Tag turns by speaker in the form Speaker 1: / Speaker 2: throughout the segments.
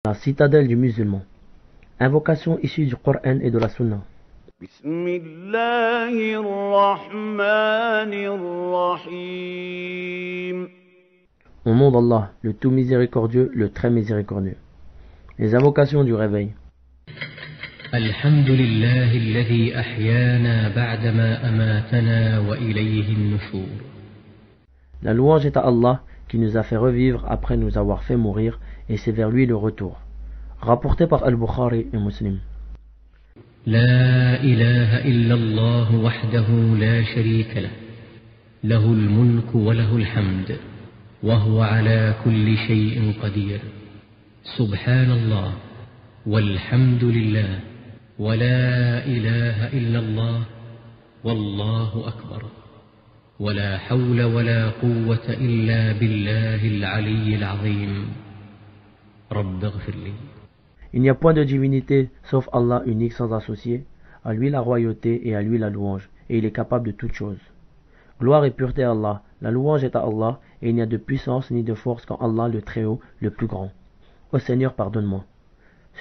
Speaker 1: La citadelle du musulman. Invocation issue du Coran et de la Sunna.
Speaker 2: Bismillahirrahmanirrahim.
Speaker 1: Au nom d'Allah, le tout miséricordieux, le très miséricordieux. Les invocations du réveil.
Speaker 3: Alhamdulillah alladhi ahyana ba'dama amatana wa ilayhi an-nushur.
Speaker 1: La louange est à Allah qui nous a fait revivre après nous avoir fait mourir, et c'est vers lui le retour. Rapporté par Al-Bukhari et Muslim.
Speaker 3: لا إله إلا الله وحده لا شريك له له الملك وله الحمد وهو على كل شيء قدير سبحان الله والحمد لله ولا إله إلا الله والله أكبر ولا حول ولا قوة إلا بالله العلي العظيم رب اغفر لي.
Speaker 1: Il n'y a point de divinité sauf Allah unique sans associé, à lui la royauté et à lui la louange, et il est capable de toutes choses. Gloire et pureté à Allah, la louange est à Allah, et il n'y a de puissance ni de force qu'en Allah le Très-Haut, le plus grand. Ô Seigneur, pardonne-moi.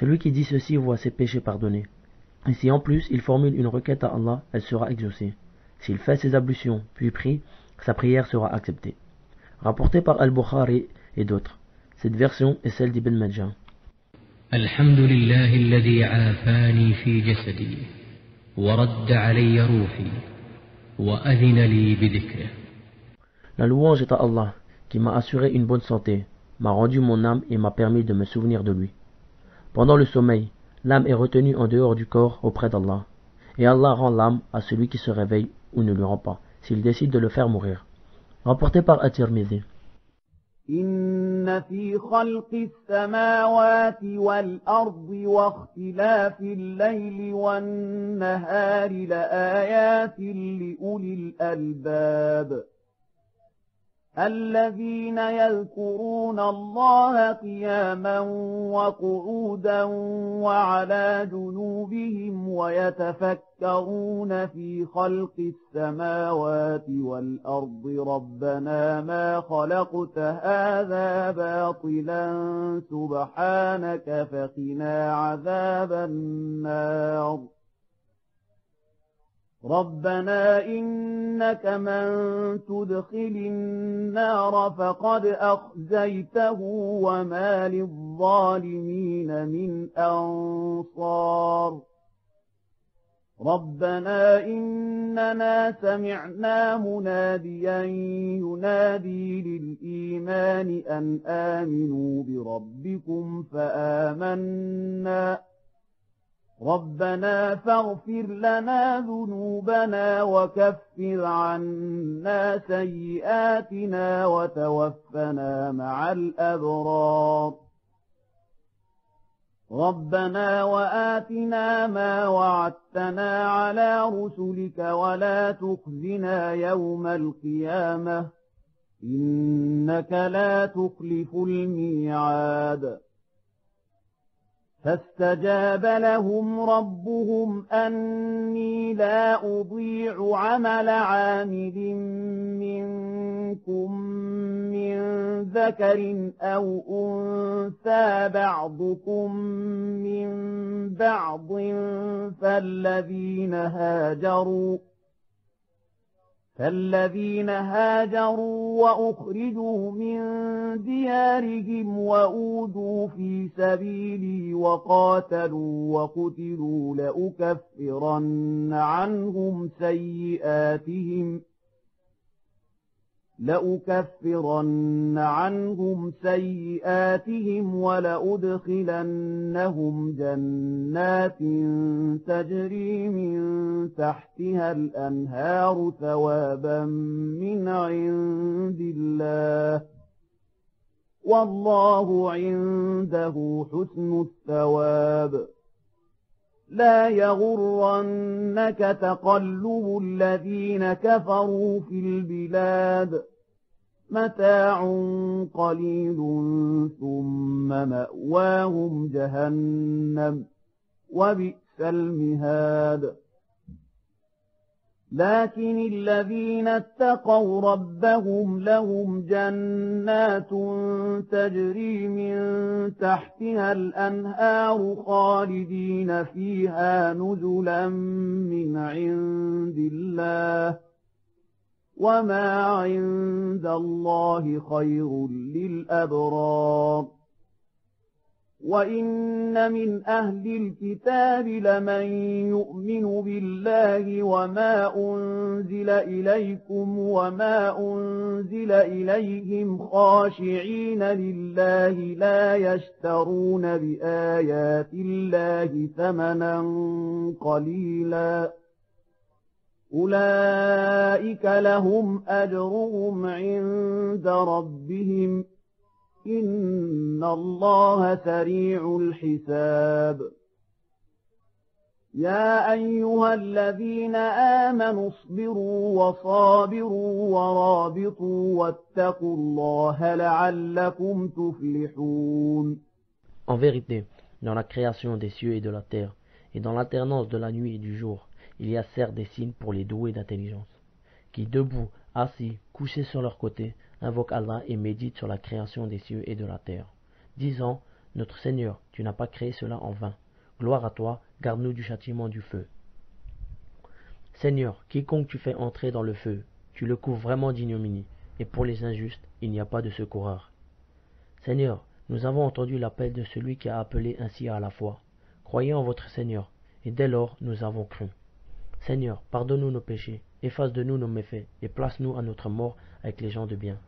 Speaker 1: Celui qui dit ceci voit ses péchés pardonnés. Et si en plus il formule une requête à Allah, elle sera exaucée. S'il fait ses ablutions, puis prie, sa prière sera acceptée. Rapporté par Al-Bukhari et d'autres. Cette version est celle d'Ibn Majah.
Speaker 3: الحمد لله الذي عافاني في جسدي ورد علي روحي وأذن لي بذكره.
Speaker 1: La louange est à Allah, qui m'a assuré une bonne santé, m'a rendu mon âme et m'a permis de me souvenir de lui. Pendant le sommeil, l'âme est retenue en dehors du corps auprès d'Allah, et Allah rend l'âme à celui qui se réveille ou ne le rend pas, s'il décide de le faire mourir. Rapporté par At-Tirmidhi.
Speaker 2: إن في خلق السماوات والأرض واختلاف الليل والنهار لآيات لأولي الألباب الذين يذكرون الله قياما وقعودا وعلى جنوبهم ويتفكرون في خلق السماوات والأرض ربنا ما خلقت هذا باطلا سبحانك فقنا عذاب النار ربنا إنك من تدخل النار فقد أخزيته وما للظالمين من أنصار ربنا إننا سمعنا مناديا ينادي للإيمان أن آمنوا بربكم فآمنا ربنا فاغفر لنا ذنوبنا وكفر عنا سيئاتنا وتوفنا مع الأبرار ربنا وآتنا ما وعدتنا على رسلك ولا تخزنا يوم القيامة إنك لا تخلف الميعاد فاستجاب لهم ربهم أني لا أضيع عمل عامل منكم من ذكر أو أنثى بعضكم من بعض فالذين هاجروا وأخرجوا من ديارهم وأوذوا في سبيلي وقاتلوا وقتلوا لأكفرن عنهم سيئاتهم ولأدخلنهم جنات تجري من تحتها الأنهار ثوابا من عند الله والله عنده حسن الثواب لا يغرنك تقلب الذين كفروا في البلاد متاع قليل ثم مأواهم جهنم وبئس المهاد لكن الذين اتقوا ربهم لهم جنات تجري من تحتها الأنهار خالدين فيها نزلا من عند الله وما عند الله خير للأبرار وإن من أهل الكتاب لمن يؤمن بالله وما أنزل إليكم وما أنزل إليهم خاشعين لله لا يشترون بآيات الله ثمنا قليلا أولئك لهم أجرهم عند ربهم إن الله سريع الحساب يا أيها الذين آمنوا اصبروا وصابروا ورابطوا واتقوا الله لعلكم تفلحون.
Speaker 1: En vérité, dans la création des cieux et de la terre, et dans l'alternance de la nuit et du jour, il y a certes des signes pour les doués d'intelligence, qui debout, assis, couchés sur leur côté, invoquent Allah et méditent sur la création des cieux et de la terre, disant, notre Seigneur, tu n'as pas créé cela en vain. Gloire à toi, garde-nous du châtiment du feu. Seigneur, quiconque tu fais entrer dans le feu, tu le couvres vraiment d'ignominie, et pour les injustes, il n'y a pas de secoureur. Seigneur, nous avons entendu l'appel de celui qui a appelé ainsi à la foi. Croyez en votre Seigneur, et dès lors nous avons cru. Seigneur, pardonne-nous nos péchés, efface de nous nos méfaits, et place-nous à notre mort avec les gens de bien.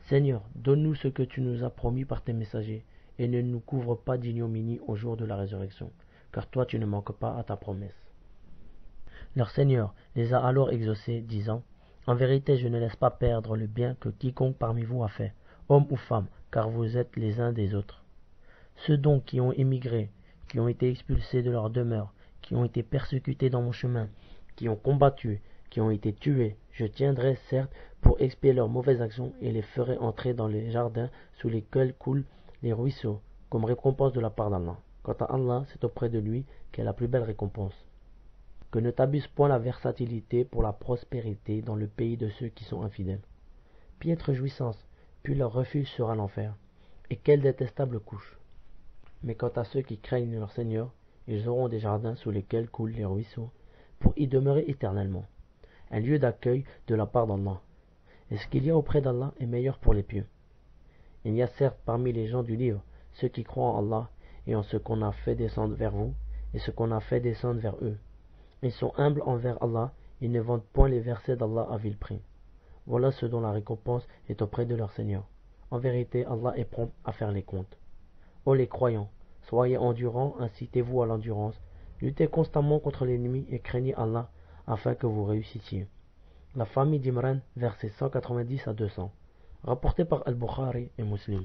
Speaker 1: Seigneur, donne-nous ce que tu nous as promis par tes messagers, et ne nous couvre pas d'ignominie au jour de la résurrection, car toi tu ne manques pas à ta promesse. Leur Seigneur les a alors exaucés, disant, en vérité je ne laisse pas perdre le bien que quiconque parmi vous a fait, homme ou femme, car vous êtes les uns des autres. Ceux donc qui ont émigré, qui ont été expulsés de leur demeure, qui ont été persécutés dans mon chemin, qui ont combattu, qui ont été tués, je tiendrai certes pour expier leurs mauvaises actions et les ferai entrer dans les jardins sous lesquels coulent les ruisseaux, comme récompense de la part d'Allah. Quant à Allah, c'est auprès de lui qu'est la plus belle récompense. Que ne t'abuse point la versatilité pour la prospérité dans le pays de ceux qui sont infidèles. Piètre jouissance, puis leur refuge sera l'enfer. Et quelle détestable couche. Mais quant à ceux qui craignent leur Seigneur, ils auront des jardins sous lesquels coulent les ruisseaux, pour y demeurer éternellement. Un lieu d'accueil de la part d'Allah. Et ce qu'il y a auprès d'Allah est meilleur pour les pieux. Il y a certes parmi les gens du livre ceux qui croient en Allah et en ce qu'on a fait descendre vers vous et ce qu'on a fait descendre vers eux. Ils sont humbles envers Allah, ils ne vendent point les versets d'Allah à vil prix. Voilà ce dont la récompense est auprès de leur Seigneur. En vérité, Allah est prompt à faire les comptes. Ô les croyants, soyez endurants, incitez-vous à l'endurance, luttez constamment contre l'ennemi et craignez Allah afin que vous réussissiez. La famille d'Imran, versets 190 à 200, rapporté par Al-Bukhari et Muslim.